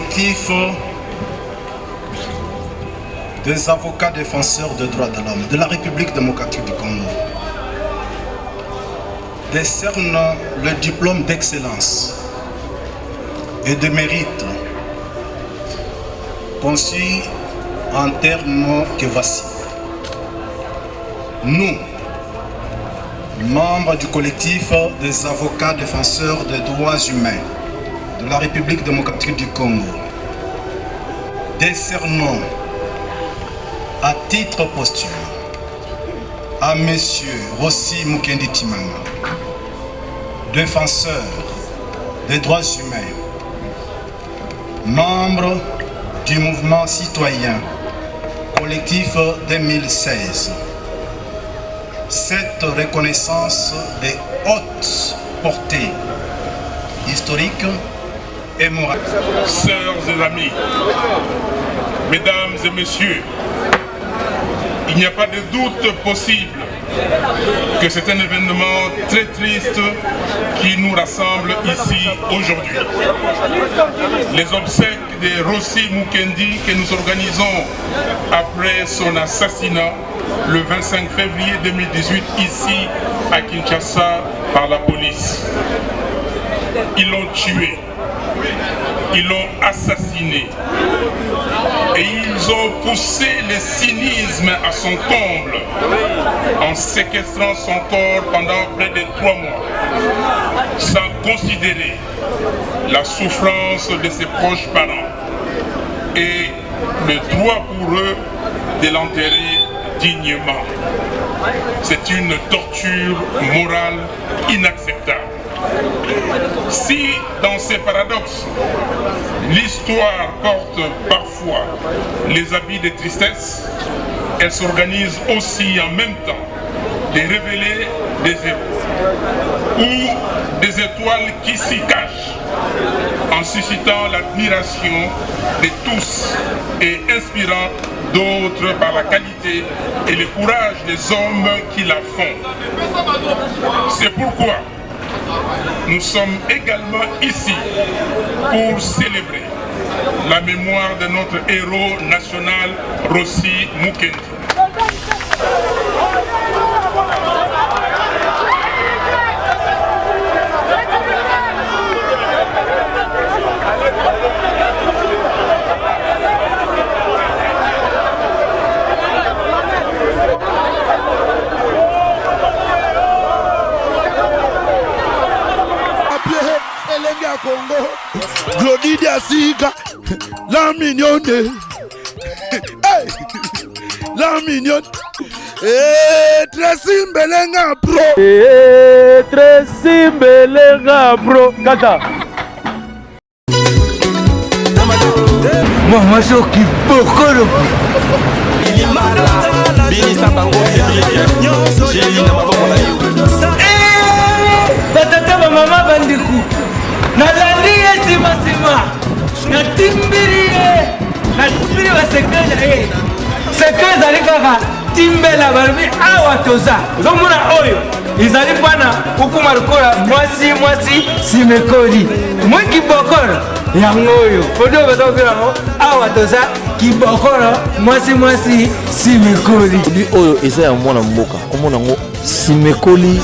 collectif des avocats défenseurs des droits de l'homme de la République démocratique du Congo décerne le diplôme d'excellence et de mérite conçu en termes que voici. Nous, membres du collectif des avocats défenseurs des droits humains de la République démocratique du Congo, décernons à titre posthume à M. Rossi Mukendi Timanga, défenseur des droits humains, membre du mouvement citoyen collectif 2016, cette reconnaissance de haute portée historique et morale. Sœurs et amis, mesdames et messieurs, il n'y a pas de doute possible que c'est un événement très triste qui nous rassemble ici aujourd'hui. Les obsèques de Rossi Mukendi que nous organisons après son assassinat le 25 février 2018 ici à Kinshasa par la police. Ils l'ont tué, ils l'ont assassiné et ils ont poussé le cynisme à son comble en séquestrant son corps pendant près de 3 mois sans considérer la souffrance de ses proches parents et le droit pour eux de l'enterrer dignement. C'est une torture morale inacceptable. Si dans ces paradoxes, l'histoire porte parfois les habits de tristesse, elle s'organise aussi en même temps de révéler des héros ou des étoiles qui s'y cachent en suscitant l'admiration de tous et inspirant d'autres par la qualité et le courage des hommes qui la font. C'est pourquoi nous sommes également ici pour célébrer la mémoire de notre héros national Rossi Mukendi. Congo, Glodidia Sika, la mignonne, hey, la mignonne, Tracy Mbelenga bro, Tracy Mbelenga bro, Kata. Moi je qui beaucoup le batata mama bandiku. Nalandi sima sima, natimbiri wa sekreja sekreja alikaka timbela barbi awa toza. Zomuna oyo izali pana ukuma rukola mwasi simekoli mwe kibokoro yango oyo odo batokela awa toza kibokoro mwasi simekoli li oyo eza ya mwana mboka omona ngo simekoli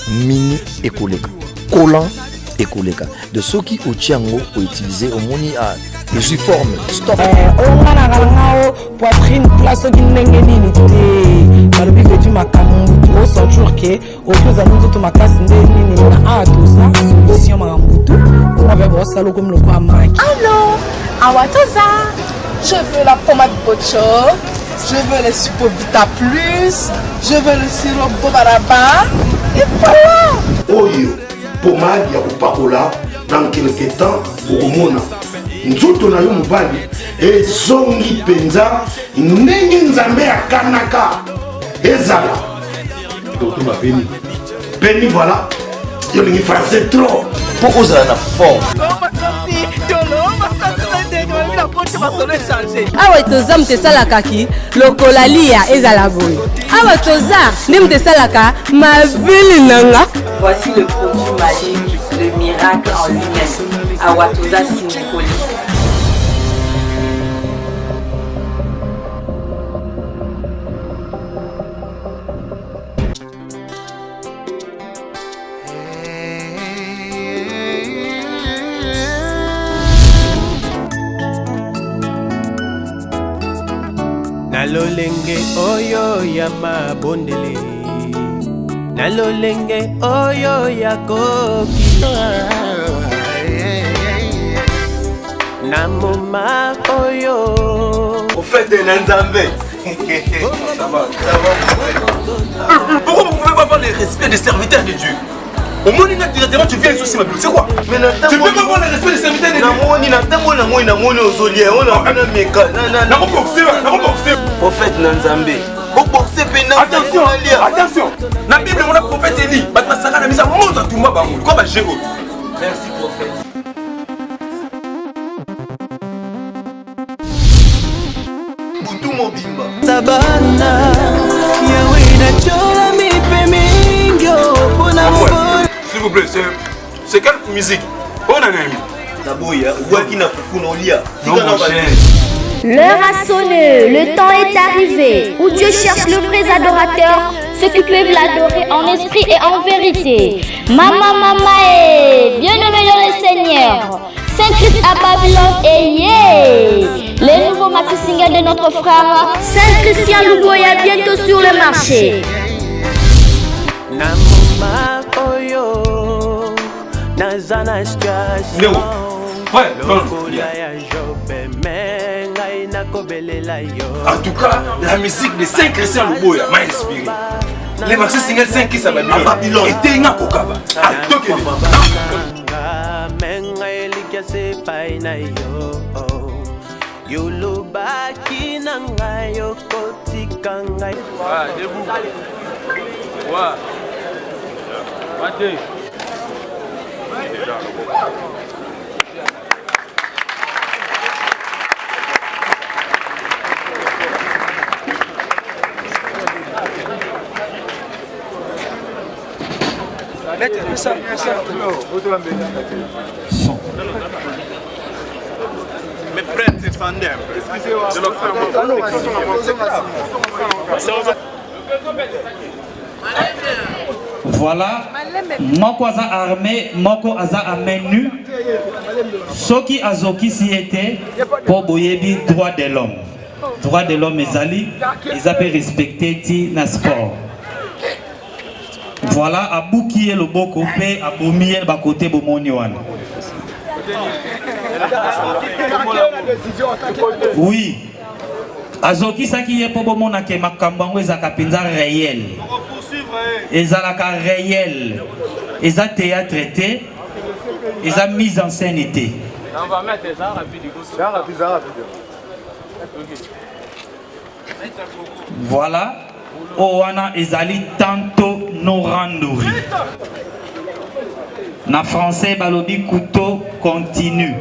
mini ekoleka collant ekoleka de ceux qui au tiango ont utilisé au moni à je suis formé stop on a la poitrine place qui ndenge nini te balobi vetu makambo au sentir que au plus à nous tout makasi ndeni na a tout ça solution makambutu on va voir ça comme le quoi maki. Allô, Awatoza, je veux la pommade Bocho, je veux le Supovita Plus, je veux le sirop Bobaraba et voilà. Oyo pomade ya kupakola dans quelque temps okomona nzoto na yo mobali ezongi penza ndenge nzambe akanaka ezala totuma peni voilà yo lingi français trop pour ozala na forme awa toza mutesalaka ki lokola lia ezala boye awa toza nde mutesalaka mavili nanga. Voici le produit magique, le miracle en lui-même. Awatoza Sinikoli. Nalolenge oyo ya mabondele, nalolenge oyo ya koki, na moma oyo. Au fait de Nzambe. Ça va. Pourquoi vous pouvez pas avoir le respect des serviteurs de Dieu? Au moins, directement, tu viens ici aussi, ma Bible. C'est quoi? Tu peux pas avoir le respect des serviteurs de Dieu. Prophète Nzambe. Attention, attention. Dans la Bible, on a prophète Élie. Merci, prophète. Sabana, Yawina Chola mi pemingyo, pona mbo. S'il vous plaît, c'est quelle musique? On a même. L'heure a sonné, le temps est arrivé, où Dieu cherche le vrai adorateur, ceux qui peuvent l'adorer en esprit et en vérité. Mama bien-aimé dans le Seigneur, Saint-Christ à Babylone et les nouveaux maxi singles de notre frère Saint-Christian Luboya bientôt sur le marché. En tout cas, la musique de Saint-Christian Luboya m'a inspiré. Les maxi singles 5 qui s'appellent Babylone étaient une kokaba. Mes frères, c'est Fandem. Excusez-moi. Voilà, moko aza armé, moko aza amenu. Soki azoki si était pour boyebi droit de l'homme. Droit de l'homme ezali, ils appellent respecter ti na sport. Voilà, abouki le boko pe aboumi ba côté bomoni wana. Oui. Azoki saki ye po bomona ke makambango ezaka penza réel. Ezalaka réel. Eza théâtre été. Eza mise en scène été. On va mettre ça rapide. Voilà. Owana ezali tanto no randori. Na français balobi couteau continue.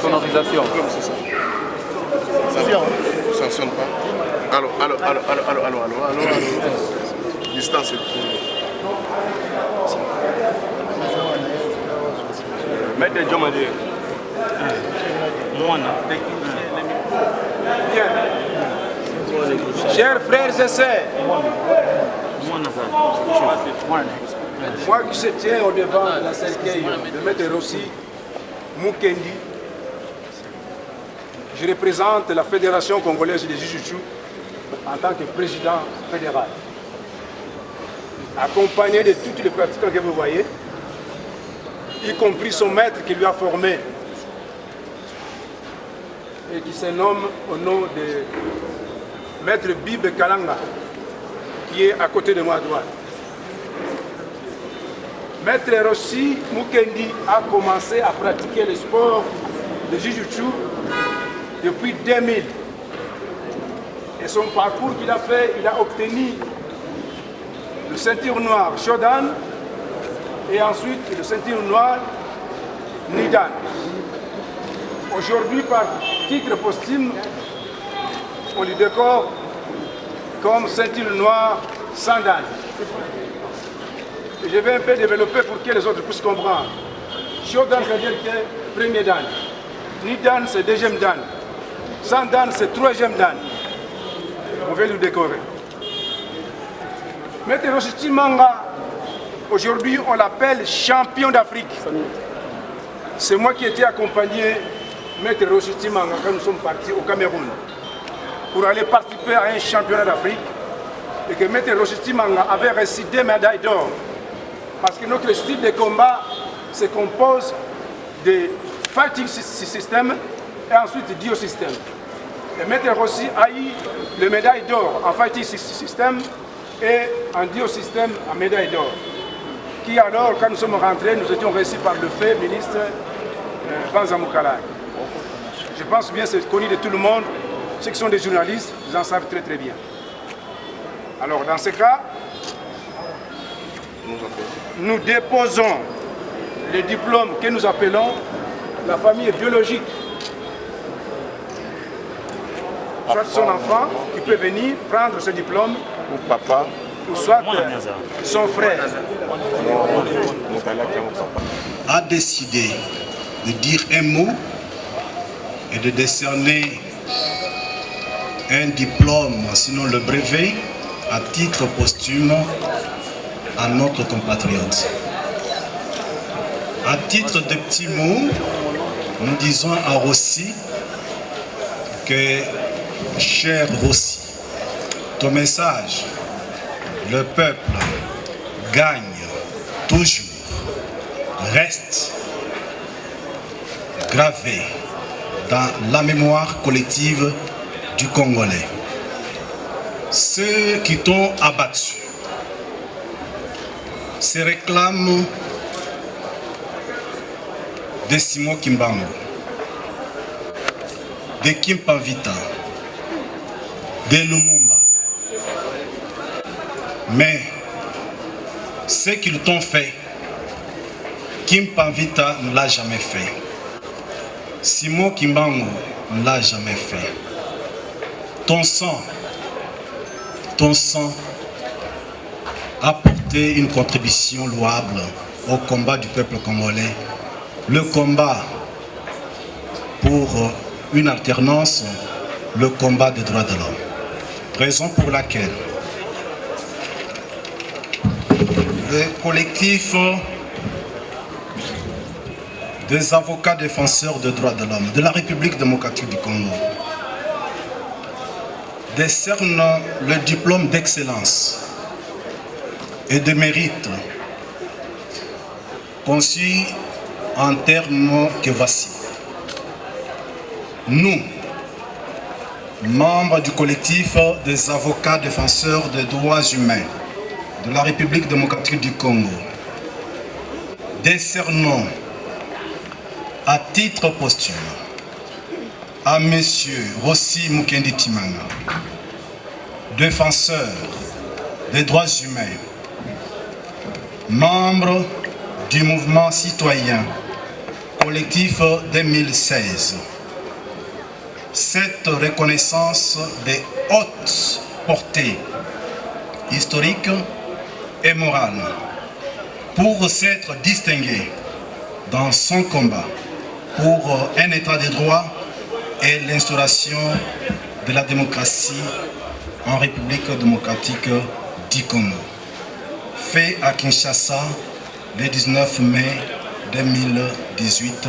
Sonorisation. Ça ne sonne pas. Allô. Distance. Mettez des jambes à dire. Chers frères et sœurs, moi qui se tiens au devant de la cercueil de Maître Rossi Mukendi, je représente la Fédération congolaise des Jujutsu en tant que président fédéral. Accompagné de tous les pratiquants que vous voyez, y compris son maître qui lui a formé et qui se nomme au nom de Maître Bible Kalanga, qui est à côté de moi à droite. Maître Rossi Mukendi a commencé à pratiquer le sport de Jiu-Jitsu depuis 2000. Et son parcours qu'il a fait, il a obtenu le ceinture noire Shodan et ensuite le ceinture noire Nidan. Aujourd'hui, par titre posthume, on lui décore comme ceinture noire Sandan. Et je vais un peu développer pour que les autres puissent comprendre. Shodan, c'est-à-dire que premier dan. Nidan, c'est deuxième dan. Sandan, c'est troisième dan. On va nous décorer. Maître Rossi Manga, aujourd'hui on l'appelle champion d'Afrique. C'est moi qui étais accompagné Maître Rossi Manga quand nous sommes partis au Cameroun pour aller participer à un championnat d'Afrique et que Maître Rossi Manga avait reçu 2 médailles d'or parce que notre style de combat se compose de fighting system et ensuite diosystème. Et Maître Rossi a eu le médaille d'or en fighting system et en diosystème en médaille d'or. Qui alors, quand nous sommes rentrés, nous étions reçus par le fait ministre Banza Moukalai. Je pense bien, c'est connu de tout le monde. Ceux qui sont des journalistes, ils en savent très très bien. Alors dans ce cas, nous déposons le diplôme que nous appelons la famille biologique. Soit son enfant qui peut venir prendre ce diplôme, ou papa, ou soit son frère. A décidé de dire un mot et de décerner un diplôme, sinon le brevet, à titre posthume à notre compatriote. À titre de petits mots, nous disons à Rossi que, cher Rossi, ton message, le peuple gagne toujours, reste gravé dans la mémoire collective du Congolais. Ceux qui t'ont abattu se réclament de Simon Kimbangu, de Kimpavita, de Lumumba. Mais ce qu'ils t'ont fait, Kimpavita ne l'a jamais fait. Simon Kimbangu ne l'a jamais fait. Ton sang a apporté une contribution louable au combat du peuple congolais, le combat pour une alternance, le combat des droits de l'homme. Raison pour laquelle le collectif des avocats défenseurs des droits de l'homme de la République démocratique du Congo décerne le diplôme d'excellence et de mérite conçu en termes que voici. Nous, membres du collectif des avocats défenseurs des droits humains de la République démocratique du Congo, décernons à titre posthume à M. Rossi Mukendi Timanga, défenseur des droits humains, membre du mouvement citoyen collectif 2016. Cette reconnaissance de haute portée historique et morale pour s'être distingué dans son combat pour un état de droit et l'instauration de la démocratie en République démocratique du Congo. Fait à Kinshasa le 19 mai 2018,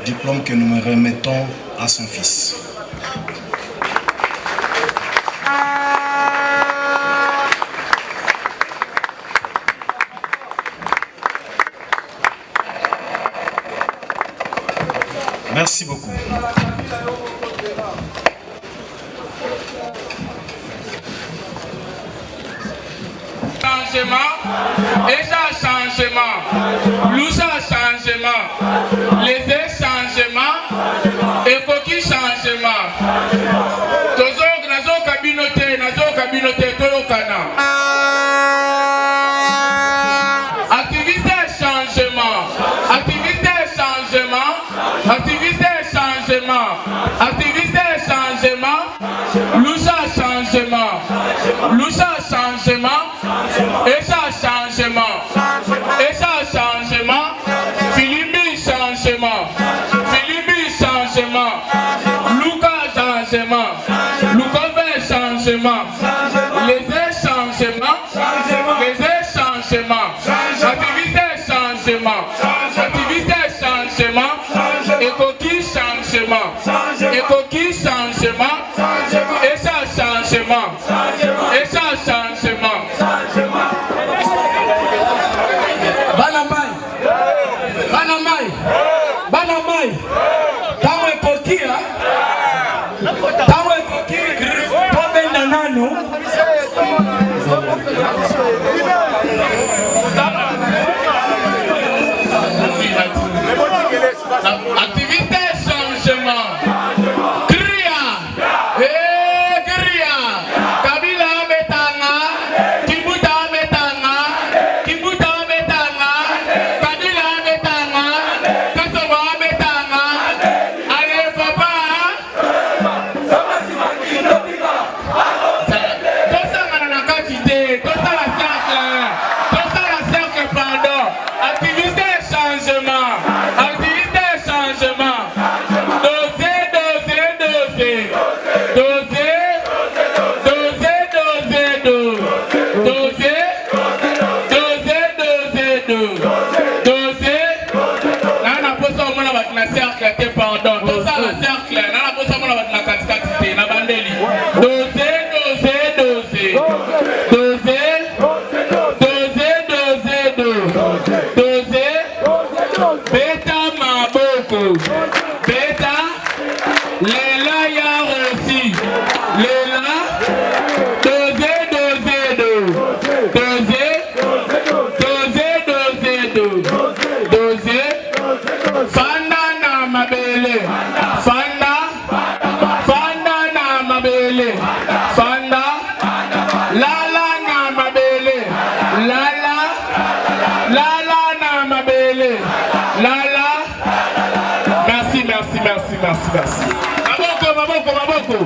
diplôme que nous remettons à son fils. Merci beaucoup. Changement, et ça changement, lousa changement, les changements, et coquille changement. Tozok nazo kabinote tolokana. Activité changement, activité changement, activité changement, activité changement, lousa changement, lousa changement. Et ça changement, et ça changement, Philippe changement, Philippe changement, Lucas changement, Lucas changement, les changements, les changements, activité changement, activité changement, et coquille changement, et coquille changement, et ça changement, et ça changement. Banamai, tawe kokia, tobe nananu. Activité changement. Merci. Maboko.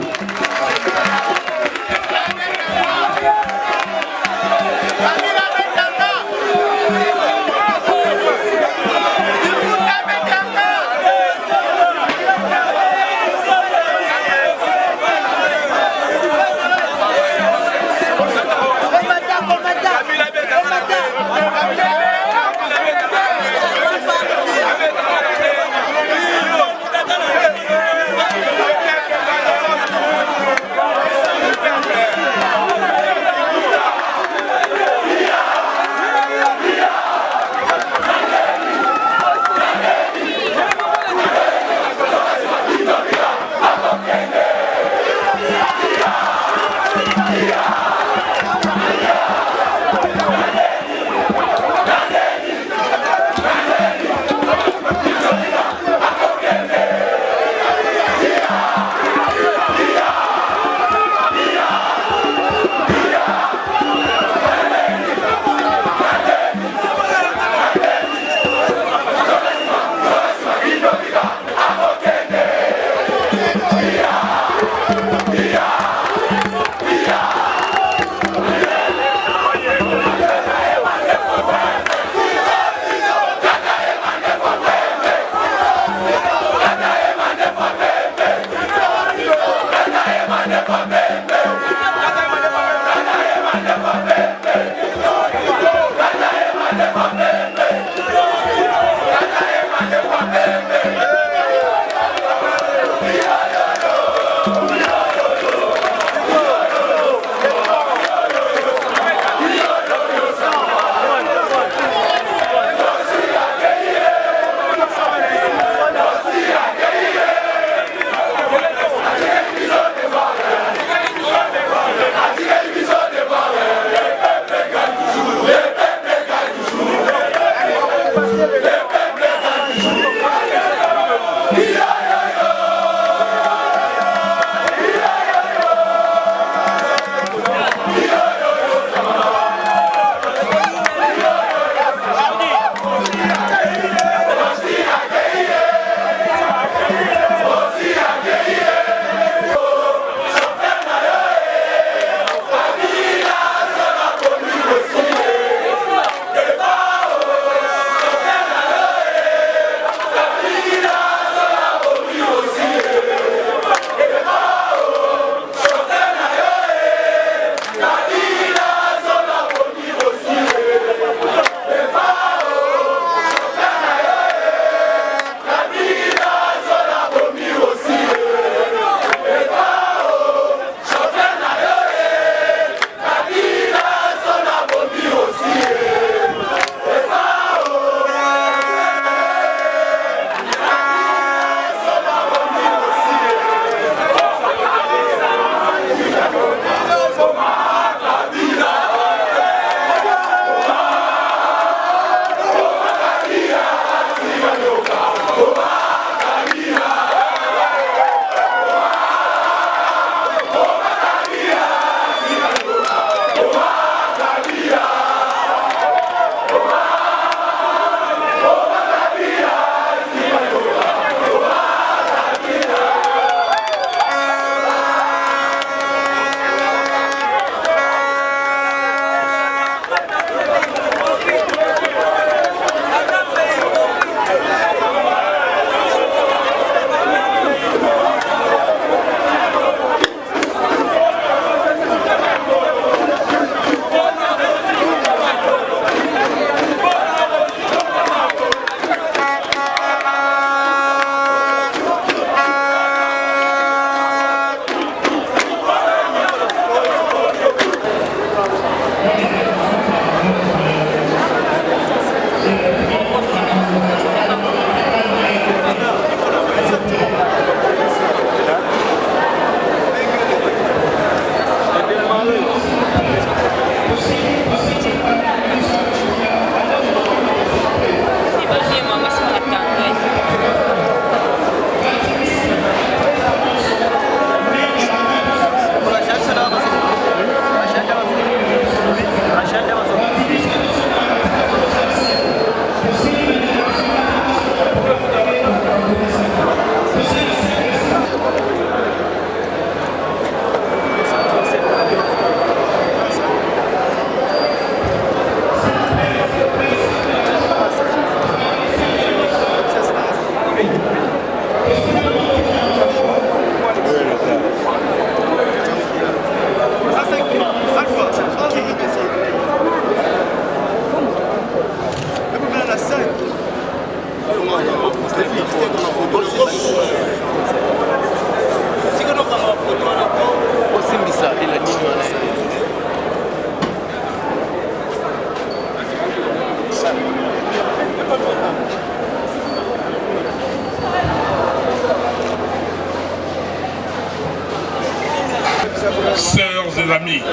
sœurs et amis,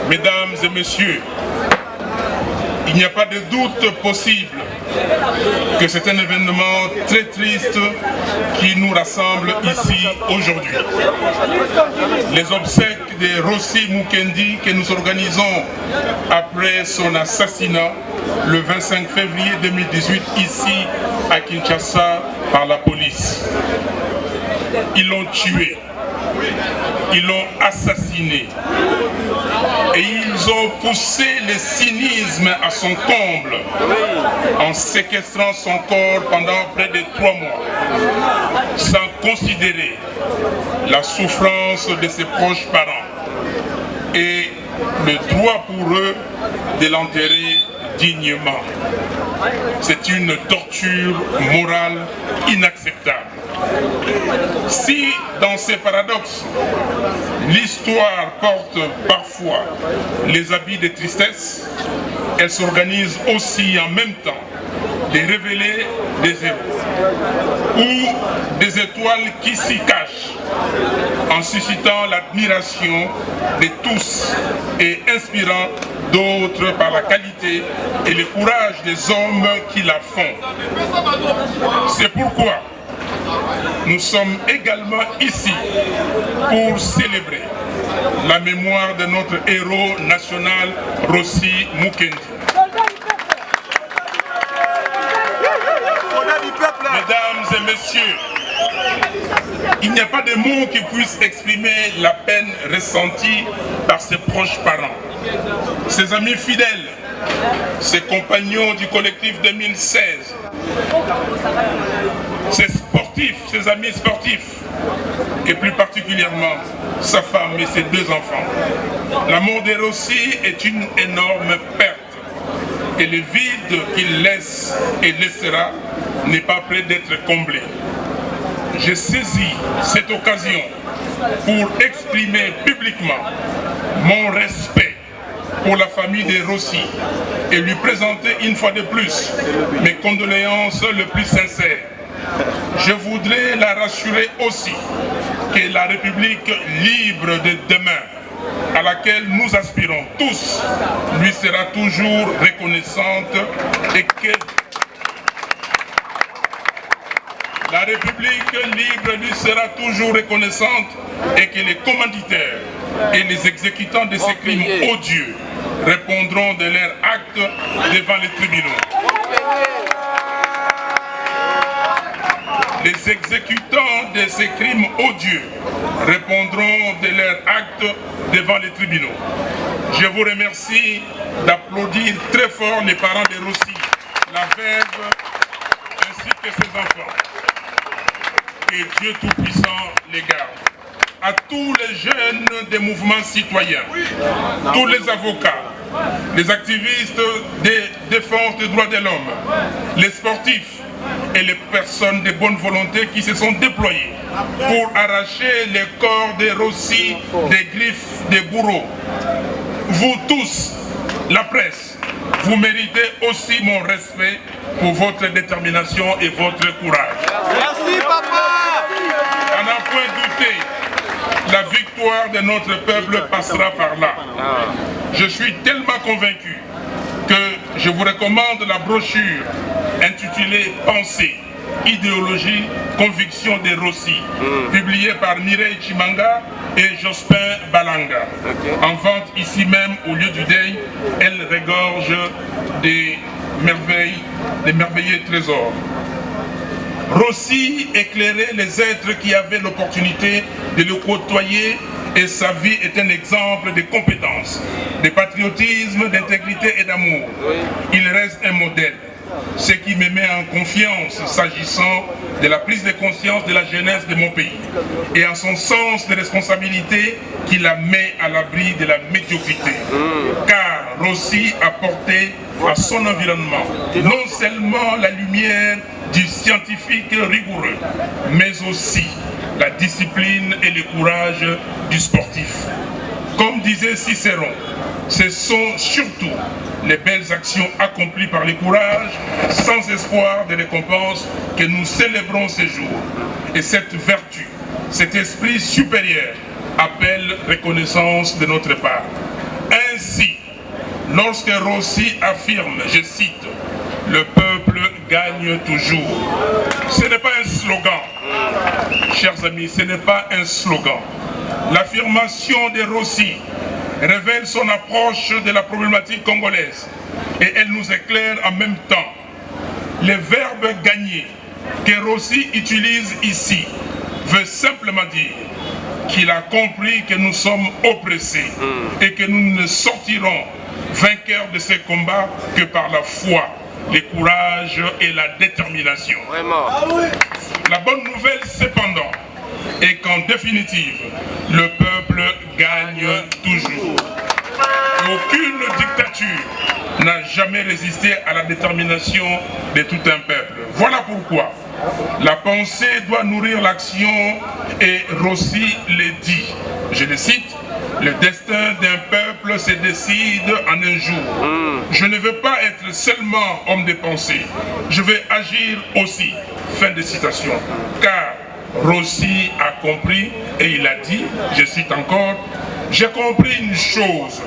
mesdames et messieurs, il n'y a pas de doute possible que c'est un événement très triste qui nous rassemble ici aujourd'hui. Les obsèques de Rossi Mukendi que nous organisons après son assassinat le 25 février 2018 ici à Kinshasa par la police. Ils l'ont tué, ils l'ont assassiné et ils ont poussé le cynisme à son comble en séquestrant son corps pendant près de 3 mois sans considérer la souffrance de ses proches parents et le droit pour eux de l'enterrer dignement. C'est une torture morale inacceptable. Si, dans ces paradoxes, l'histoire porte parfois les habits de tristesse, elle s'organise aussi en même temps de révéler des héros ou des étoiles qui s'y cachent en suscitant l'admiration de tous et inspirant d'autres par la qualité et le courage des hommes qui la font. C'est pourquoi nous sommes également ici pour célébrer la mémoire de notre héros national Rossi Mukendi. Mesdames et messieurs, il n'y a pas de mots qui puissent exprimer la peine ressentie par ses proches parents, ses amis fidèles, ses compagnons du collectif 2016, ses sportifs, ses amis sportifs, et plus particulièrement sa femme et ses 2 enfants. La mort de Rossi est une énorme perte et le vide qu'il laisse et laissera n'est pas près d'être comblé. J'ai saisi cette occasion pour exprimer publiquement mon respect pour la famille de Rossi et lui présenter une fois de plus mes condoléances les plus sincères. Je voudrais la rassurer aussi que la République libre de demain, à laquelle nous aspirons tous, lui sera toujours reconnaissante et que la République libre lui sera toujours reconnaissante et que les commanditaires et les exécutants de ces crimes odieux répondront de leurs actes devant les tribunaux. Les exécutants de ces crimes odieux répondront de leurs actes devant les tribunaux. Je vous remercie d'applaudir très fort les parents de Rossi, la veuve ainsi que ses enfants. Que Dieu Tout-Puissant les garde. À tous les jeunes des mouvements citoyens, tous les avocats, les activistes de défense des droits de l'homme, les sportifs et les personnes de bonne volonté qui se sont déployées pour arracher les corps des Rossi des griffes des bourreaux. Vous tous, la presse, vous méritez aussi mon respect pour votre détermination et votre courage. Merci papa. À n'en point douter, la victoire de notre peuple passera par là. Je suis tellement convaincu que je vous recommande la brochure intitulée Pensée, idéologie, conviction des Rossi, publiée par Mireille Chimanga et Jospin Balanga. En vente ici même au lieu du deuil, elle regorge des merveilleux trésors. Rossi éclairait les êtres qui avaient l'opportunité de le côtoyer et sa vie est un exemple de compétence, de patriotisme, d'intégrité et d'amour. Il reste un modèle, ce qui me met en confiance s'agissant de la prise de conscience de la jeunesse de mon pays et en son sens de responsabilité qui la met à l'abri de la médiocrité. Car Rossi a porté à son environnement non seulement la lumière du scientifique rigoureux, mais aussi la discipline et le courage du sportif. Comme disait Cicéron, ce sont surtout les belles actions accomplies par le courage, sans espoir de récompense, que nous célébrons ces jours. Et cette vertu, cet esprit supérieur appelle reconnaissance de notre part. Ainsi, lorsque Rossi affirme, je cite, « Le peuple gagne toujours », ce n'est pas un slogan, chers amis, ce n'est pas un slogan. L'affirmation de Rossi révèle son approche de la problématique congolaise et elle nous éclaire en même temps. Le verbe « gagner » que Rossi utilise ici veut simplement dire qu'il a compris que nous sommes oppressés et que nous ne sortirons vainqueurs de ces combats que par la foi, le courage et la détermination. Vraiment. La bonne nouvelle cependant est qu'en définitive, le peuple gagne toujours. Aucune dictature n'a jamais résisté à la détermination de tout un peuple. Voilà pourquoi la pensée doit nourrir l'action et Rossi le dit. Je le cite, « Le destin d'un peuple se décide en un jour. Je ne veux pas être seulement homme de pensée, je veux agir aussi. » Fin de citation. Car Rossi a compris et il a dit, je cite encore, « J'ai compris une chose.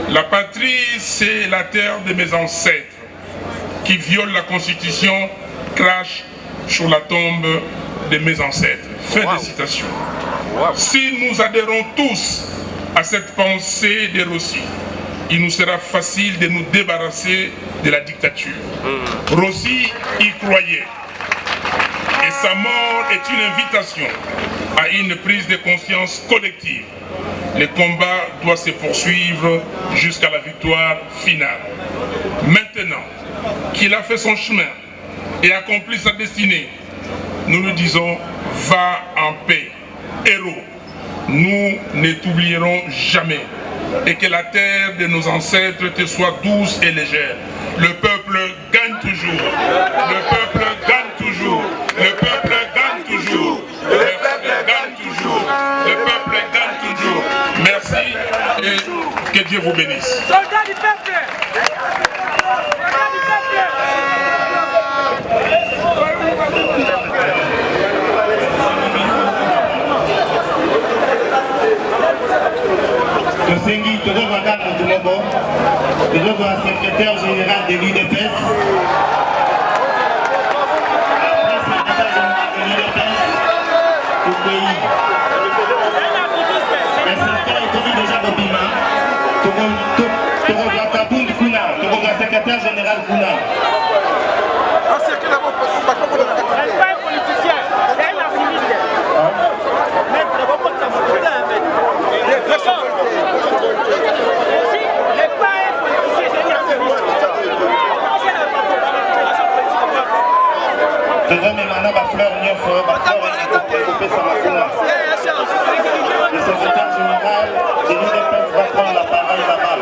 La patrie, c'est la terre de mes ancêtres qui violent la constitution, crache sur la tombe de mes ancêtres. » Fin de citation. Si nous adhérons tous à cette pensée de Rossi, il nous sera facile de nous débarrasser de la dictature. Rossi y croyait. Et sa mort est une invitation à une prise de conscience collective. Le combat doit se poursuivre jusqu'à la victoire finale. Maintenant qu'il a fait son chemin et accompli sa destinée, nous lui disons, va en paix, héros. Nous ne t'oublierons jamais et que la terre de nos ancêtres te soit douce et légère. Le peuple gagne toujours. Le peuple gagne toujours. Le peuple gagne toujours. Le peuple gagne toujours. Le peuple gagne toujours. Merci et que Dieu vous bénisse. Soldats du peuple! Soldats du peuple! Tosengi Togovaka Motumobo, le secrétaire général de l'UDPS. Après secrétaire général de l'UDPS, au pays. Le secrétaire est déjà Bobima, Togovaka Pound Kuna, Togovaka secrétaire général Kuna. C'est pas un politicien, c'est un activiste. Maître, il ne va pas s'affronter avec. Le secrétaire général de l'UDPS va prendre la parole là-bas.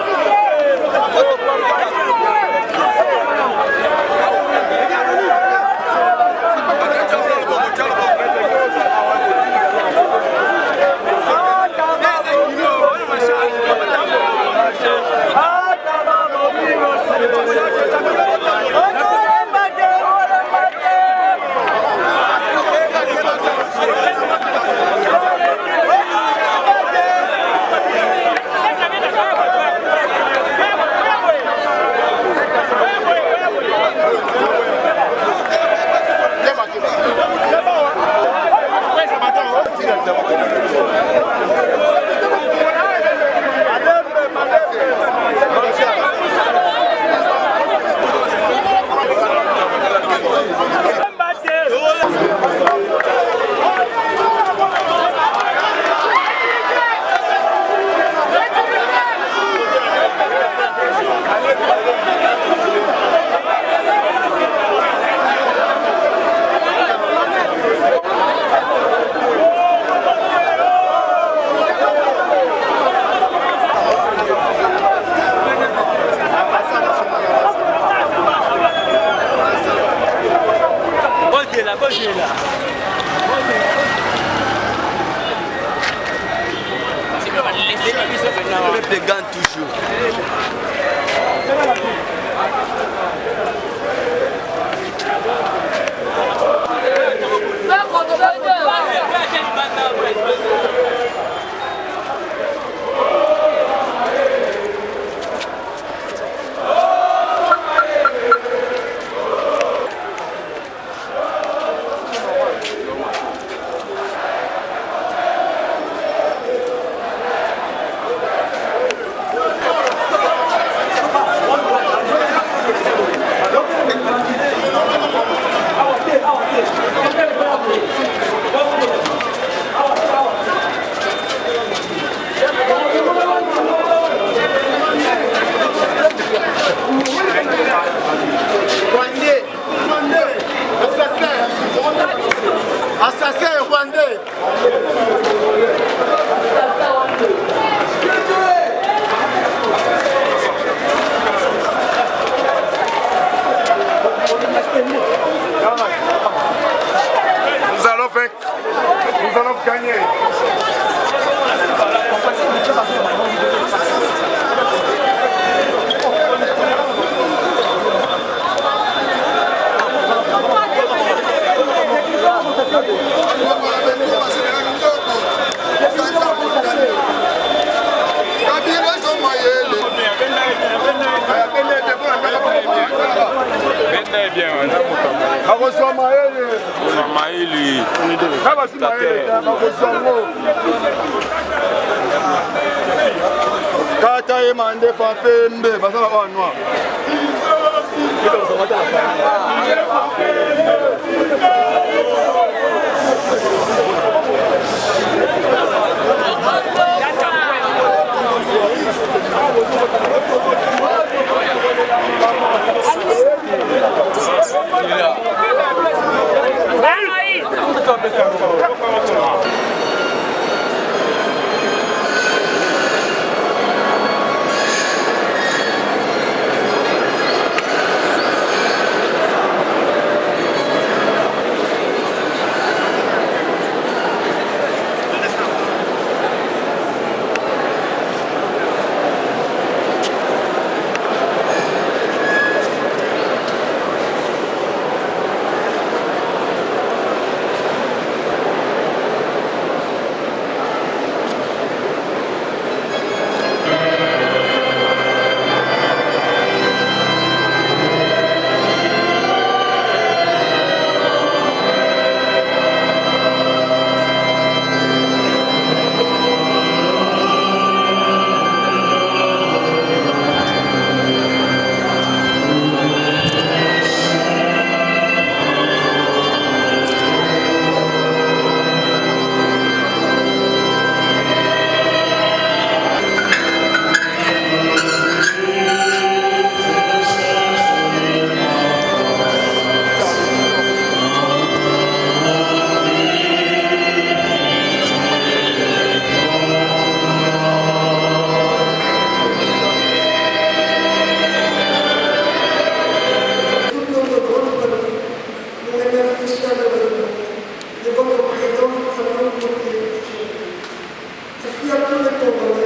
Le peuple gagne toujours. est bien. Akoswa Maëli. Maëli. Kaba si Maëli, akoswa ngo. Kata ye mande pa pembe, basala ba noir. Merci à tous les Congolais.